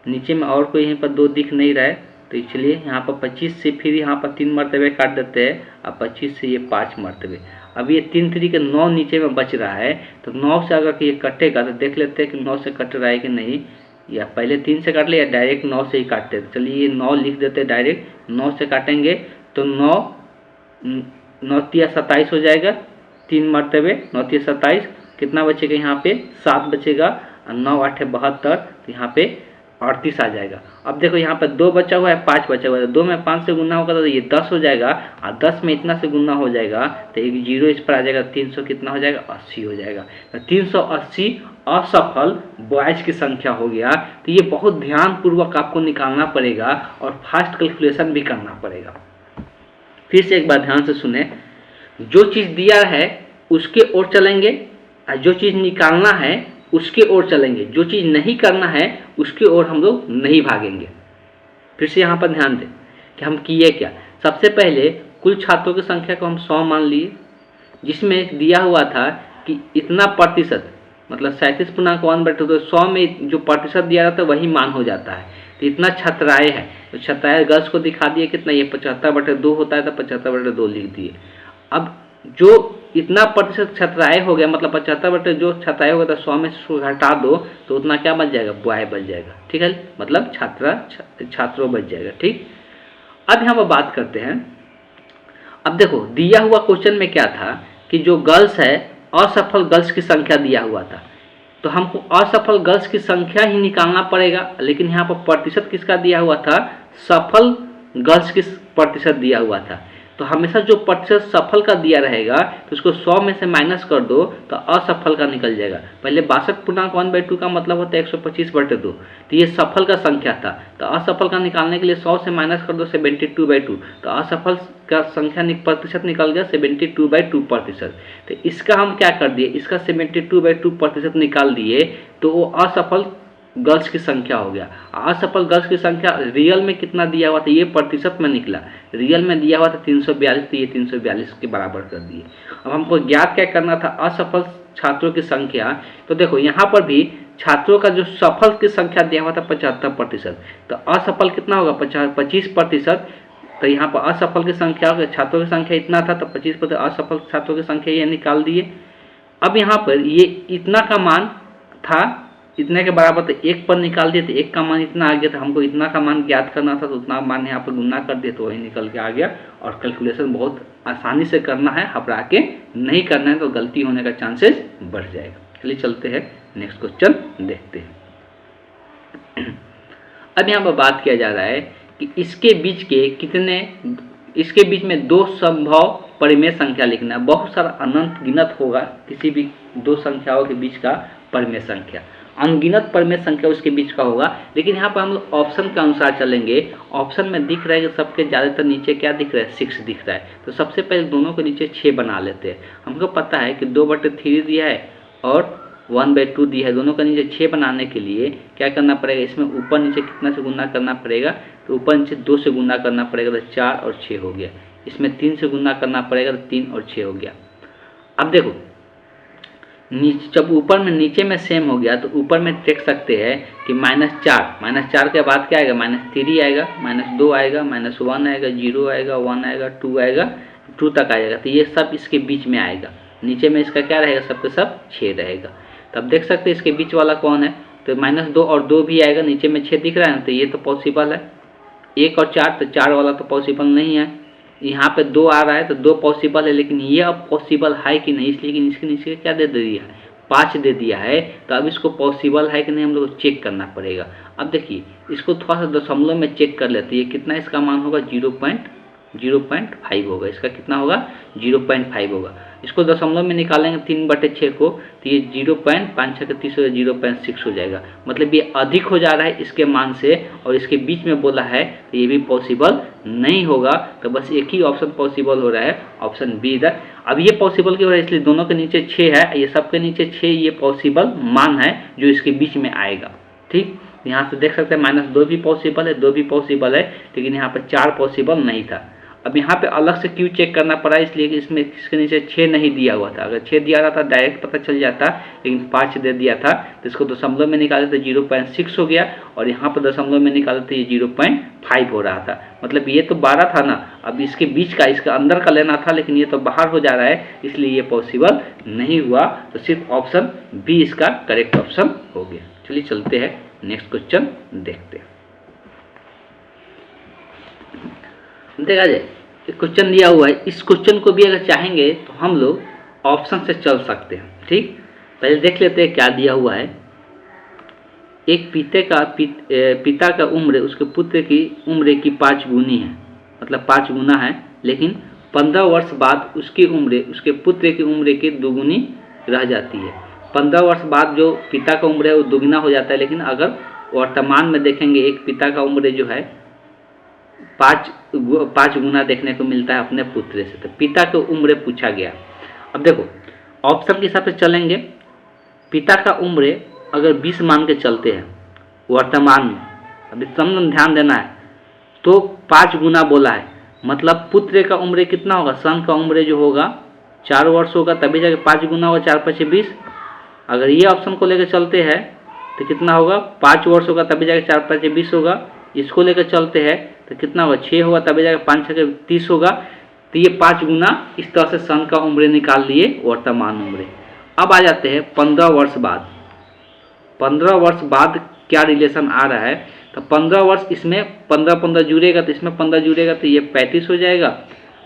नीचे में और कोई यहीं पर 2 दिख नहीं रहा है, तो इसलिए यहाँ पर 25 से फिर यहाँ पर 3 मरतबे काट देते हैं, अब 25 से ये 5 मरतबे। अब ये 3 3 के 9 नीचे में बच रहा है, तो 9 से अगर ये कटेगा तो देख लेते हैं कि 9 से कट रहा है कि नहीं, या पहले 3 से काट ले या डायरेक्ट 9 से ही काटते हैं। चलिए ये 9 लिख देते हैं, डायरेक्ट 9 से काटेंगे तो 9 9 तिया 27 हो जाएगा, 3 मरतबे 9 तिया 27, कितना बचेगा यहाँ पे 7 बचेगा, और 9 8 72, तो यहाँ पे 38 आ जाएगा। अब देखो यहाँ पे 2 बचा हुआ है, 5 बचा हुआ है, 2 में 5 से गुना होगा तो ये 10 हो जाएगा, और 10 में इतना से गुना हो जाएगा तो एक 0 इस पर आ जाएगा, 300 कितना हो जाएगा 80 हो जाएगा। तो 380 असफल बॉयज की संख्या हो गया। तो ये बहुत ध्यानपूर्वक आपको निकालना पड़ेगा और फास्ट कैलकुलेशन भी करना पड़ेगा। फिर से एक बार ध्यान से सुने, जो चीज़ दिया है उसके ओर चलेंगे, और जो चीज़ निकालना है उसके ओर चलेंगे, जो चीज़ नहीं करना है उसके ओर हम लोग नहीं भागेंगे। फिर से यहाँ पर ध्यान दें कि हम किए क्या। सबसे पहले कुल छात्रों की संख्या को हम 100 मान लिए, जिसमें दिया हुआ था कि इतना प्रतिशत, मतलब 37.1/2, तो 100 में जो प्रतिशत दिया जाता है वही मान हो जाता है। तो इतना छात्राएँ है, तो छात्राएँ गर्ल्स को दिखा दिए कितना, ये 75/2 होता है, तो 75/2 लिख दिए। अब जो इतना प्रतिशत छात्राएँ हो गया, मतलब 75 जो छात्राएँ हो गया, तो 100 में हटा दो तो उतना क्या बच जाएगा, बॉय बच जाएगा। ठीक है, मतलब छात्रों बच जाएगा। ठीक, अब यहाँ पर बात करते हैं। अब देखो दिया हुआ क्वेश्चन में क्या था कि जो गर्ल्स है, असफल गर्ल्स की संख्या दिया हुआ था, तो हमको असफल गर्ल्स की संख्या ही निकालना पड़ेगा। लेकिन यहाँ पर प्रतिशत किसका दिया हुआ था, सफल गर्ल्स की प्रतिशत दिया हुआ था। तो हमेशा जो प्रतिशत सफल का दिया रहेगा तो उसको 100 में से माइनस कर दो तो असफल का निकल जाएगा। पहले 62.1/2 का मतलब होता है 125/2, तो ये सफल का संख्या था। तो असफल का निकालने के लिए 100 से माइनस कर दो 72/2, तो असफल का संख्या प्रतिशत निकल गया 72/2%। तो इसका हम क्या कर दिए, इसका 72/2% निकाल दिए, तो वो असफल गर्ल्स की संख्या हो गया। असफल गर्ल्स की संख्या रियल में कितना दिया हुआ था, ये प्रतिशत में निकला, रियल में दिया हुआ था 342, तो ये 342 के बराबर कर दिए। अब हमको ज्ञात क्या करना था, असफल छात्रों की संख्या। तो देखो यहाँ पर भी छात्रों का जो सफल की संख्या दिया हुआ था 75%, तो असफल कितना होगा 25%। तो यहाँ पर असफल की संख्या, छात्रों की संख्या इतना था, तो 25% असफल छात्रों की संख्या ये निकाल दिए। अब यहाँ पर ये इतना का मान था, इतने के बराबर, तो 1 पर निकाल दिए तो 1 का मान इतना आ गया। तो हमको इतना का मान ज्ञात करना था, तो उतना मान यहाँ पर गुना कर दिए तो वही निकल के आ गया। और कैलकुलेशन बहुत आसानी से करना है, घबरा के नहीं करना है, तो गलती होने का चांसेस बढ़ जाएगा। चलिए चलते हैं नेक्स्ट क्वेश्चन देखते हैं। अब यहाँ पर बात किया जा रहा है कि इसके बीच में 2 संभव परिमेय संख्या लिखना है। बहुत सारा अनंत गिनत होगा किसी भी 2 संख्याओं के बीच का परिमेय संख्या, अनगिनत परिमेय संख्या उसके बीच का होगा। लेकिन यहाँ पर हम लोग ऑप्शन के अनुसार चलेंगे। ऑप्शन में दिख रहा है कि सबके ज़्यादातर नीचे क्या दिख रहा है, 6 दिख रहा है। तो सबसे पहले दोनों के नीचे 6 बना लेते हैं। हमको पता है कि 2/3 दिया है और 1/2 दिया है, दोनों का नीचे 6 बनाने के लिए क्या करना पड़ेगा, इसमें ऊपर नीचे कितना से गुना करना पड़ेगा, तो ऊपर नीचे 2 से गुना करना पड़ेगा, तो 4 और 6 हो गया। इसमें 3 से गुना करना पड़ेगा, तो 3 और 6 हो गया। अब देखो नीचे, जब ऊपर में नीचे में सेम हो गया, तो ऊपर में देख सकते हैं कि -4 के बाद क्या आएगा, -3 आएगा, -2 आएगा, -1 आएगा, 0 आएगा, 1 आएगा, 2 आएगा, 2 तक आएगा। तो ये सब इसके बीच में आएगा। नीचे में इसका क्या रहेगा, सबके सब 6 रहेगा। तब देख सकते हैं इसके बीच वाला कौन है, तो -2 और 2 भी आएगा। नीचे में 6 दिख रहा है, तो ये तो पॉसिबल है। 1 और 4, तो 4 वाला तो पॉसिबल नहीं है। यहाँ पे 2 आ रहा है, तो 2 पॉसिबल है, लेकिन ये अब पॉसिबल है कि नहीं, इसलिए कि इसके नीचे क्या दे दिया है, 5 दे दिया है। तो अब इसको पॉसिबल है कि नहीं हम लोग को चेक करना पड़ेगा। अब देखिए इसको थोड़ा सा दशमलव में चेक कर लेते हैं, कितना इसका मान होगा, 0.5 होगा। इसका कितना होगा, 0.5 होगा। इसको दशमलव में निकालेंगे 3/6 को, तो ये 0.5 के 30 0.6 हो जाएगा। मतलब ये अधिक हो जा रहा है इसके मान से, और इसके बीच में बोला है, तो ये भी पॉसिबल नहीं होगा। तो बस एक ही ऑप्शन पॉसिबल हो रहा है, ऑप्शन बी इधर। अब ये पॉसिबल क्यों हो रहा है, इसलिए दोनों के नीचे 6 है, ये सबके नीचे 6, ये पॉसिबल मान है जो इसके बीच में आएगा। ठीक, यहाँ से देख सकते हैं -2 भी पॉसिबल है, 2 भी पॉसिबल है, लेकिन यहाँ पर 4 पॉसिबल नहीं था। अब यहाँ पे अलग से क्यों चेक करना पड़ा, इसलिए कि इसमें इसके नीचे 6 नहीं दिया हुआ था। अगर 6 दिया रहता डायरेक्ट पता चल जाता, लेकिन 5 दे दिया था, तो इसको दशमलव में निकाले तो 0.6 हो गया, और यहाँ पर दशमलव में निकाले तो ये 0.5 हो रहा था। मतलब ये तो 12 था ना, अब इसके बीच का, इसका अंदर का लेना था, लेकिन ये तो बाहर हो जा रहा है, इसलिए ये पॉसिबल नहीं हुआ। तो सिर्फ ऑप्शन बी इसका करेक्ट ऑप्शन हो गया। चलिए चलते हैं नेक्स्ट क्वेश्चन देखते हैं। देखा जाए क्वेश्चन दिया हुआ है, इस क्वेश्चन को भी अगर चाहेंगे तो हम लोग ऑप्शन से चल सकते हैं। ठीक, पहले देख लेते हैं क्या दिया हुआ है। एक पिता का उम्र उसके पुत्र की उम्र की 5 गुनी है, मतलब 5 गुना है, लेकिन 15 वर्ष बाद उसकी उम्र उसके पुत्र की उम्र की 2 गुनी रह जाती है। 15 वर्ष बाद जो पिता का उम्र है वो दुगना हो जाता है, लेकिन अगर वर्तमान में देखेंगे एक पिता का उम्र जो है 5 गुना देखने को मिलता है अपने पुत्र से। तो पिता की उम्र पूछा गया। अब देखो ऑप्शन के हिसाब से चलेंगे, पिता का उम्र अगर 20 मान के चलते हैं वर्तमान में, अभी सब ध्यान देना है, तो 5 गुना बोला है, मतलब पुत्र का उम्र कितना होगा, सन का उम्र जो होगा 4 वर्ष होगा, तभी जाके 5 गुना होगा, 4 5 20। अगर ये ऑप्शन को लेकर चलते हैं तो कितना होगा, 5 वर्ष होगा, तभी जाके 4 5 20 होगा। इसको लेकर चलते हैं तो कितना होगा, 6 होगा, तभी जाके 5 6 30 होगा। तो ये 5 गुना इस तरह से सन का उम्र निकाल लिए वर्तमान उम्र। अब आ जाते हैं 15 वर्ष बाद। 15 वर्ष बाद क्या रिलेशन आ रहा है, तो 15 वर्ष इसमें 15 जुड़ेगा, तो इसमें 15 जुड़ेगा तो ये 35 हो जाएगा,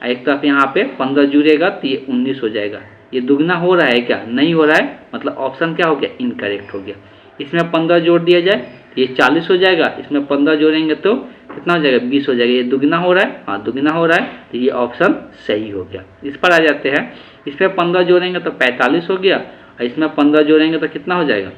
एक तरफ यहाँ पे 15 जुड़ेगा तो ये 19 हो जाएगा। ये दुगना हो रहा है क्या, नहीं हो रहा है, मतलब ऑप्शन क्या हो गया, इनकरेक्ट हो गया। इसमें 15 जोड़ दिया जाए ये 40 हो जाएगा, इसमें 15 जोड़ेंगे तो कितना हो जाएगा, 20 हो जाएगा। ये दुगना हो रहा है, हाँ दुगना हो रहा है, तो ये ऑप्शन सही हो गया। इस पर आ जाते हैं, इसमें 15 जोड़ेंगे तो 45 हो गया, और इसमें 15 जोड़ेंगे तो कितना हो जाएगा,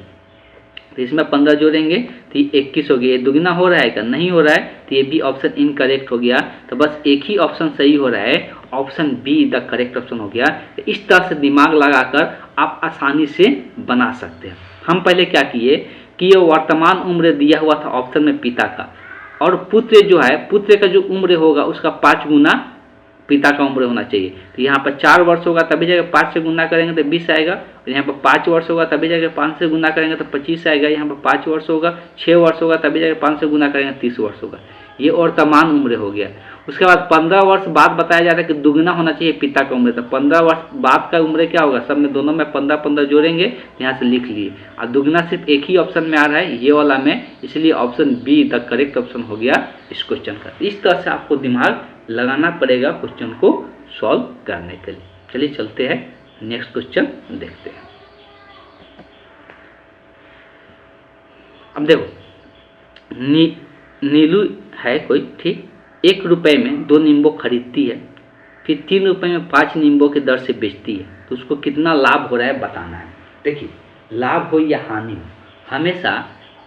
तो इसमें 15 जोड़ेंगे तो ये 21 हो गया। ये दुगना हो रहा है क्या, नहीं हो रहा है, तो ये भी ऑप्शन इनकरेक्ट हो गया। तो बस एक ही ऑप्शन सही हो रहा है, option be the correct option हो गया। तो इस तरह से दिमाग लगाकर आप आसानी से बना सकते हैं। हम पहले क्या किए कि ये वर्तमान उम्र दिया हुआ था ऑप्शन में पिता का, और पुत्र जो है, पुत्र का जो उम्र होगा उसका 5 गुना पिता का उम्र होना चाहिए। तो यहाँ पर 4 वर्ष होगा तभी जाकर 5 से गुना करेंगे तो 20 आएगा, और यहाँ पर 5 वर्ष होगा तभी जाकर 5 से गुना करेंगे तो 25 आएगा। यहाँ पर 5 वर्ष होगा, 6 वर्ष होगा तभी जाकर 5 से गुना करेंगे 30 वर्ष होगा। ये वर्तमान उम्र हो गया। उसके बाद 15 वर्ष बाद बताया जा रहा है कि दुगना होना चाहिए पिता का उम्र। तो 15 वर्ष बाद का उम्र क्या होगा, सब में दोनों में 15 जोड़ेंगे, यहाँ से लिख लिए। और दुगना सिर्फ एक ही ऑप्शन में आ रहा है, ये वाला में, इसलिए option be the correct option हो गया इस क्वेश्चन का। इस तरह से आपको दिमाग लगाना पड़ेगा क्वेश्चन को सॉल्व करने के लिए। चलिए चलते हैं नेक्स्ट क्वेश्चन देखते हैं। अब देखो नीलू है कोई, ठीक, 1 रुपए में 2 नींबू खरीदती है, फिर 3 रुपए में 5 नींबू की दर से बेचती है, तो उसको कितना लाभ हो रहा है बताना है। देखिए लाभ हो या हानि हो, हमेशा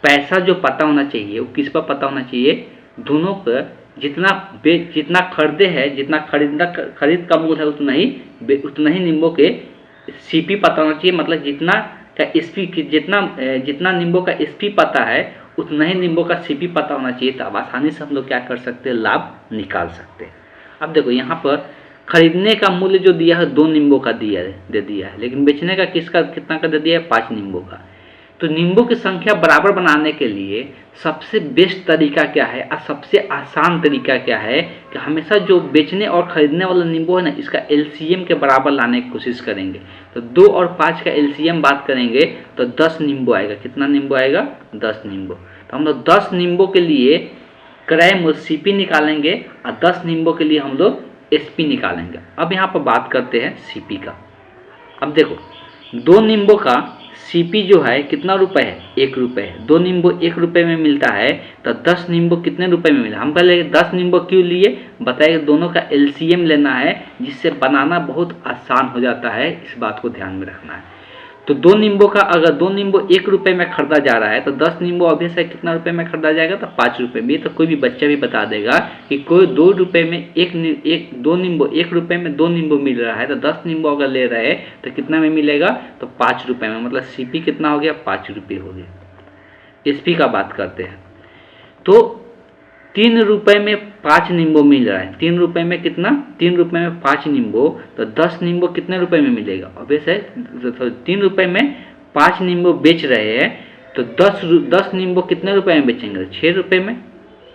पैसा जो पता होना चाहिए वो किस पर पता होना चाहिए, दोनों का जितना खरीदे है, जितना खरीद का मूल्य है उतना ही नींबू के सीपी पता होना चाहिए। मतलब जितना का एसपी, जितना नींबू का एसपी पता है उतना ही नींबू का सीपी पता होना चाहिए। तो अब आसानी से हम लोग क्या कर सकते हैं, लाभ निकाल सकते हैं। अब देखो यहाँ पर खरीदने का मूल्य जो दिया है 2 नींबू का दे दिया है, लेकिन बेचने का कितना का दे दिया है, 5 नींबू का। तो नींबू की संख्या बराबर बनाने के लिए सबसे बेस्ट तरीका क्या है और सबसे आसान तरीका क्या है कि हमेशा जो बेचने और खरीदने वाला नींबू है ना, इसका एलसीएम के बराबर लाने की कोशिश करेंगे। तो 2 और 5 का एलसीएम बात करेंगे तो 10 नींबू आएगा। कितना नींबू आएगा, 10 नींबू। तो हम लोग 10 नींबू के लिए क्रय मूल्य सीपी निकालेंगे और 10 नींबू के लिए हम लोग एसपी निकालेंगे। अब यहाँ पर बात करते हैं सीपी का। अब देखो 2 नींबू का सीपी जो है कितना रुपए है, 1 रुपए है। 2 नींबू 1 रुपए में मिलता है, तो 10 नींबू कितने रुपए में मिला। हम पहले 10 नींबू क्यों लिए बताइए, दोनों का एलसीएम लेना है, जिससे बनाना बहुत आसान हो जाता है। इस बात को ध्यान में रखना है। तो 2 नींबू का अगर 2 नींबू 1 रुपए में खरीदा जा रहा है, तो 10 नींबू ऑब्वियस है कितना रुपए में खरीदा जाएगा, तो 5 रुपए में। तो कोई भी बच्चा भी बता देगा कि कोई 2 रुपए में 2 नींबू 1 रुपए में 2 नींबू मिल रहा है, तो 10 नींबू अगर ले रहे हैं तो कितना में मिलेगा, तो 5 रुपए में। मतलब सीपी कितना हो गया, 5 रुपये हो गया। एसपी का बात करते हैं तो ₹3 में 5 नींबू मिल रहा है। ₹3 में कितना? ₹3 में 5 नींबू, तो 10 नींबू कितने रुपए में मिलेगा? ऑब्वियस है, ₹3 में 5 नींबू बेच रहे हैं, तो 10 नींबू कितने रुपए में बेचेंगे? ₹6 में।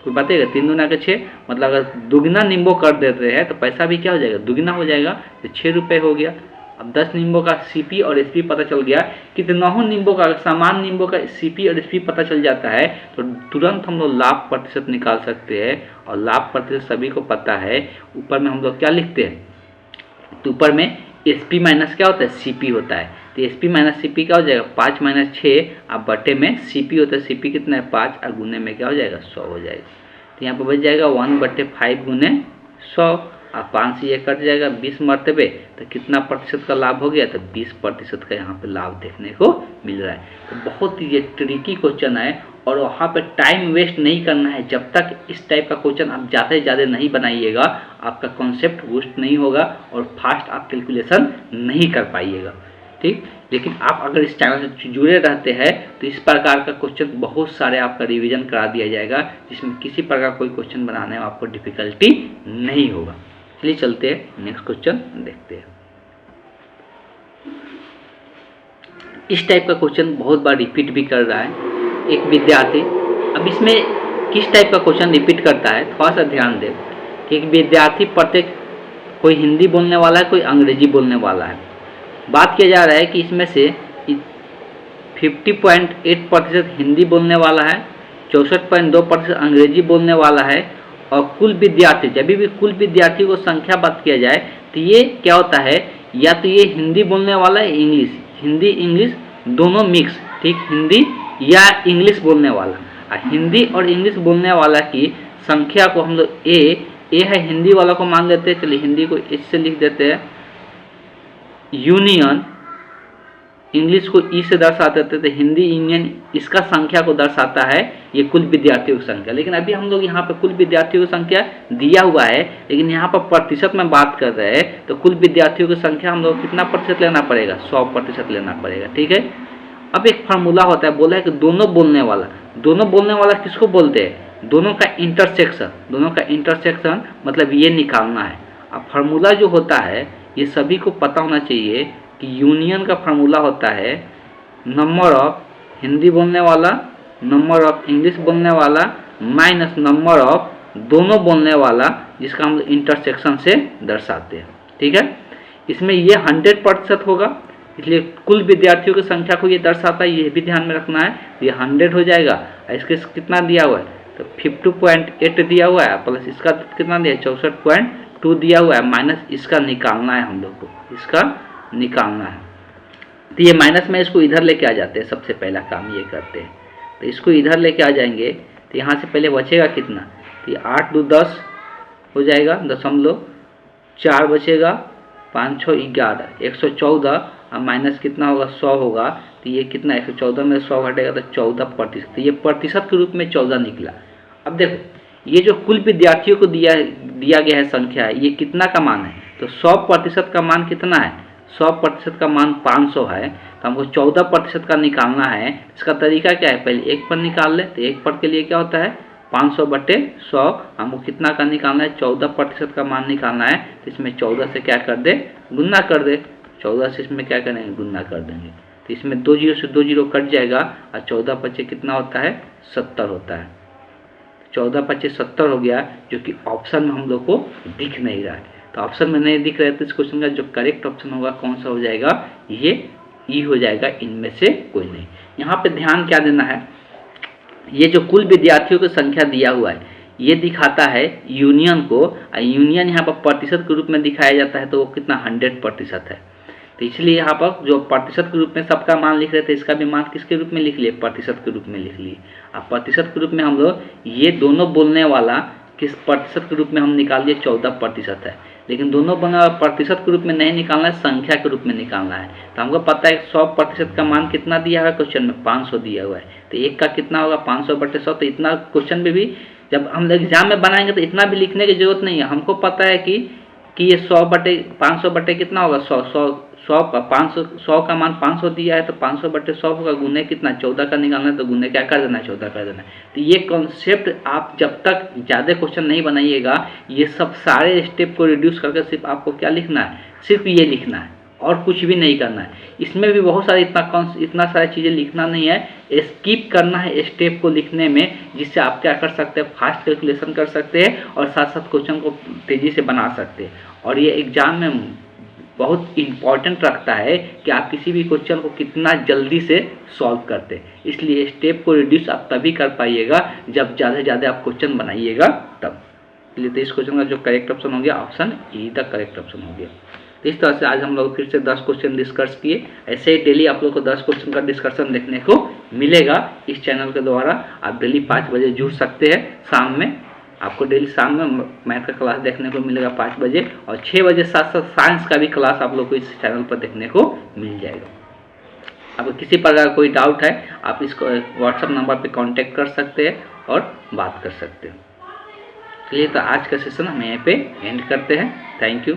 कोई बताएगा? 3 दूना के 6, मतलब अगर दुगना नींबू कर देते हैं तो पैसा भी क्या हो जाएगा? दुगना हो जाएगा, तो ₹6 हो गया। अब 10 नींबू का सीपी और एसपी पता चल गया। कितनाहु नींबू का, समान नींबू का सीपी और एसपी पता चल जाता है तो तुरंत हम लोग लाभ प्रतिशत निकाल सकते हैं। और लाभ प्रतिशत सभी को पता है, ऊपर में हम लोग क्या लिखते हैं? तो ऊपर में एसपी माइनस क्या होता है? सीपी होता है। तो एसपी माइनस सीपी क्या हो जाएगा? 5 - 6, अब बटे में सीपी होता है। सीपी कितना है? 5, और गुने में क्या हो जाएगा? 100 हो जाएगा। तो यहाँ पर बच जाएगा 1/5 गुने 100, और 5 से ये कट जाएगा 20 मरतबे, तो कितना प्रतिशत का लाभ हो गया? तो 20% का यहाँ पे लाभ देखने को मिल रहा है। तो बहुत ही ये ट्रिकी क्वेश्चन है, और वहाँ पे टाइम वेस्ट नहीं करना है। जब तक इस टाइप का क्वेश्चन आप ज़्यादा से ज़्यादा नहीं बनाइएगा, आपका कॉन्सेप्ट बूस्ट नहीं होगा और फास्ट आप कैलकुलेशन नहीं कर पाइएगा, ठीक। लेकिन आप अगर इस चैनल से जुड़े रहते हैं तो इस प्रकार का क्वेश्चन बहुत सारे आपका रिवीजन करा दिया जाएगा, जिसमें किसी प्रकार कोई क्वेश्चन बनाने में आपको डिफिकल्टी नहीं होगा। चलिए चलते हैं, नेक्स्ट क्वेश्चन देखते हैं। इस टाइप का क्वेश्चन बहुत बार रिपीट भी कर रहा है एक विद्यार्थी। अब इसमें किस टाइप का क्वेश्चन रिपीट करता है, थोड़ा सा ध्यान दें कि एक विद्यार्थी प्रत्येक, कोई हिंदी बोलने वाला है, कोई अंग्रेजी बोलने वाला है। बात किया जा रहा है कि इसमें से 50.8% हिंदी बोलने वाला है, 64.2% अंग्रेजी बोलने वाला है, और कुल विद्यार्थी, जब भी कुल विद्यार्थी को संख्या बात किया जाए तो ये क्या होता है? या तो ये हिंदी बोलने वाला है, इंग्लिश, हिंदी इंग्लिश दोनों मिक्स, ठीक, हिंदी या इंग्लिश बोलने वाला। और हिंदी और इंग्लिश बोलने वाला की संख्या को हम लोग ए है, हिंदी वाला को मान लेते हैं। चलिए हिंदी को एच से लिख देते हैं, यूनियन, इंग्लिश को ई से दर्शा देते थे, हिंदी यूनियन, इसका संख्या को दर्शाता है ये कुल विद्यार्थियों की संख्या। लेकिन अभी हम लोग यहाँ पे कुल विद्यार्थियों की संख्या दिया हुआ है, लेकिन यहाँ पर प्रतिशत में बात कर रहे हैं, तो कुल विद्यार्थियों की संख्या हम लोग कितना प्रतिशत लेना पड़ेगा? 100% लेना पड़ेगा, ठीक है। अब एक फार्मूला होता है, बोला है कि दोनों बोलने वाला किसको बोलते हैं? दोनों का इंटरसेक्शन मतलब ये निकालना है। अब फार्मूला जो होता है ये सभी को पता होना चाहिए कि यूनियन का फार्मूला होता है नंबर ऑफ हिंदी बोलने वाला, नंबर ऑफ इंग्लिश बोलने वाला, माइनस नंबर ऑफ दोनों बोलने वाला, जिसका हम इंटरसेक्शन से दर्शाते हैं, ठीक है। इसमें ये 100% होगा, इसलिए कुल विद्यार्थियों की संख्या को ये दर्शाता है, ये भी ध्यान में रखना है। ये 100 हो जाएगा। इसके कितना दिया हुआ है? तो 50.8 दिया हुआ है, प्लस इसका कितना दिया है? 64.2 दिया हुआ है, माइनस इसका निकालना है हम लोग को, इसका निकालना है। तो ये माइनस में इसको इधर लेके आ जाते हैं, सबसे पहला काम ये करते हैं। तो इसको इधर लेके आ जाएंगे तो यहाँ से पहले बचेगा कितना? तो ये 8 2 10 हो जाएगा, 0.4 बचेगा, 5 6 11, 114, और माइनस कितना होगा? 100 होगा। तो ये कितना? 114 में 100 घटेगा तो 14%। तो ये प्रतिशत के रूप में 14 निकला। अब देखो ये जो कुल विद्यार्थियों को दिया गया है संख्या, ये कितना का मान है? तो 100% का मान कितना है? 100% का मान 500 है, तो हमको 14% का निकालना है। इसका तरीका क्या है? पहले 1 पर निकाल ले, तो 1 पर के लिए क्या होता है? 500/100। हमको कितना का निकालना है? 14% का मान निकालना है। तो इसमें 14 से क्या कर दे? गुना कर दे। 14 से इसमें क्या करेंगे? गुना कर देंगे। तो इसमें 2 जीरो से 2 जीरो कट जाएगा, और 14×5 कितना होता है? 70 होता है। 14×5 70 हो गया, जो कि ऑप्शन में हम लोग को दिख नहीं रहा है। तो ऑप्शन में नहीं दिख रहा है, तो इस क्वेश्चन का जो करेक्ट ऑप्शन होगा कौन सा हो जाएगा? ये ई हो जाएगा, इनमें से कोई नहीं। यहाँ पे ध्यान क्या देना है? ये जो कुल विद्यार्थियों की संख्या दिया हुआ है, ये दिखाता है यूनियन को, और यूनियन यहाँ पर प्रतिशत के रूप में दिखाया जाता है, तो वो कितना? 100% है। तो इसलिए यहाँ पर जो प्रतिशत के रूप में सबका मान लिख रहे थे, इसका भी मान किसके रूप में लिख लिए? प्रतिशत के रूप में लिख लिए। अब प्रतिशत के रूप में हम लोग ये दोनों बोलने वाला किस प्रतिशत के रूप में हम निकाल लिए? 14% है। लेकिन दोनों बोलने वाला प्रतिशत के रूप में नहीं निकालना है, संख्या के रूप में निकालना है। तो हमको पता है 100% का मान कितना दिया हुआ है क्वेश्चन में? 500 दिया हुआ है। तो एक का कितना होगा? 500/100। तो इतना क्वेश्चन में भी जब हम एग्जाम में बनाएंगे तो इतना भी लिखने की जरूरत नहीं है। हमको पता है कि ये 100/500 कितना होगा? 100 100 का 500, 100 का मान 500 दिया है तो 500/100 का गुने कितना 14 का निकालना है, तो गुने क्या कर देना है 14 कर देना है। तो ये कॉन्सेप्ट आप जब तक ज़्यादा क्वेश्चन नहीं बनाइएगा, ये सब सारे स्टेप को रिड्यूस करके सिर्फ आपको क्या लिखना है, सिर्फ ये लिखना है और कुछ भी नहीं करना है। इसमें भी बहुत सारे इतना सारी चीज़ें लिखना नहीं है, स्किप करना है स्टेप को लिखने में, जिससे आप क्या कर सकते हैं, फास्ट कैलकुलेशन कर सकते हैं और साथ साथ क्वेश्चन को तेज़ी से बना सकते हैं। और ये एग्जाम में बहुत इम्पॉर्टेंट रखता है कि आप किसी भी क्वेश्चन को कितना जल्दी से सॉल्व करते हैं। इसलिए स्टेप को रिड्यूस आप तभी कर पाइएगा जब ज़्यादा से ज़्यादा आप क्वेश्चन बनाइएगा तब। इसलिए तो इस क्वेश्चन का जो करेक्ट ऑप्शन हो गया, option E the correct option हो गया। तो इस तरह से आज हम लोग फिर से 10 क्वेश्चन डिस्कस किए। ऐसे ही डेली आप लोग को 10 क्वेश्चन का डिस्कशन देखने को मिलेगा इस चैनल के द्वारा। आप डेली 5 बजे जुड़ सकते हैं शाम में। आपको डेली शाम में मैथ का क्लास देखने को मिलेगा 5 बजे, और 6 बजे साथ साथ साइंस का भी क्लास आप लोग को इस चैनल पर देखने को मिल जाएगा। आपको किसी प्रकार कोई डाउट है, आप इसको व्हाट्सएप नंबर पे कांटेक्ट कर सकते हैं और बात कर सकते हैं। चलिए, तो आज का सेशन हम यहीं पे एंड करते हैं। Thank you.